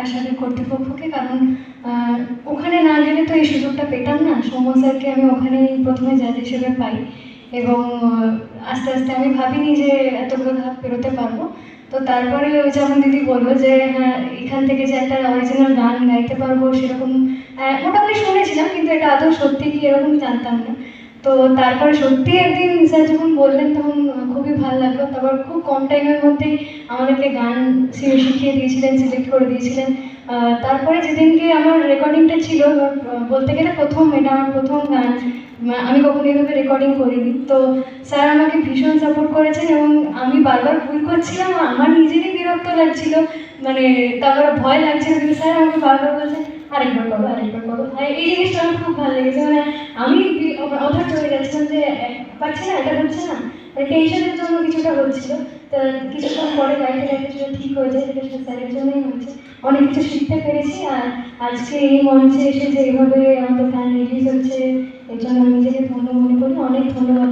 আকাশের কর্তৃপক্ষকে, কারণ ওখানে না গেলে তো এই সুযোগটা পেতাম না। সৌম্য স্যারকে আমি ওখানেই প্রথমে জাজ হিসেবে পাই এবং আস্তে আস্তে আমি ভাবিনি যে এতগুলো ধাপ পেরোতে পারবো। তো তারপরে ওই যেমন দিদি বললো যে হ্যাঁ, এখান থেকে যে একটা অরিজিনাল গান গাইতে পারবো সেরকম মোটামুটি শুনেছিলাম, কিন্তু এটা আদৌ সত্যি কি এরকম জানতাম না। তো তারপরে সত্যি একদিন স্যার যখন বললেন তখন খুবই ভালো লাগলো। তারপর খুব কম টাইমের মধ্যেই আমাদেরকে গান শিখিয়ে দিয়েছিলেন, সিলেক্ট করে দিয়েছিলেন। তারপরে যেদিনকে আমার রেকর্ডিংটা ছিল, বলতে গেলে এটা আমার প্রথম গান, আমি কখনো এইভাবে রেকর্ডিং করিনি। তো স্যার আমাকে ভীষণ সাপোর্ট করেছেন এবং আমি বারবার ভুল করছিলাম, আমার নিজেরই বিরক্ত লাগছিল, মানে তারপরে ভয় লাগছিল, কিন্তু স্যার আমাকে বারবার বলছেন আরেকবার করো, আরেকবার করো। এই জিনিসটা আমার খুব ভালো লেগেছে। মানে আমি অধৈর্য চলে যাচ্ছিলাম যে পারছি না, এটা হচ্ছে না, মানে টেনশনের জন্য কিছুটা হচ্ছিল। তো কিছুক্ষণ পরে গাইতে গাইতে সেটা ঠিক হয়ে যায়, সেটা স্যারের জন্যই হয়েছে। অনেক কিছু শিখতে পেরেছি। আর আজকে এই মঞ্চে এসে যে এইভাবে আমাদের গান রিলিজ হচ্ছে, এর জন্য আমি নিজেকে ধন্য মনে করি। অনেক ধন্যবাদ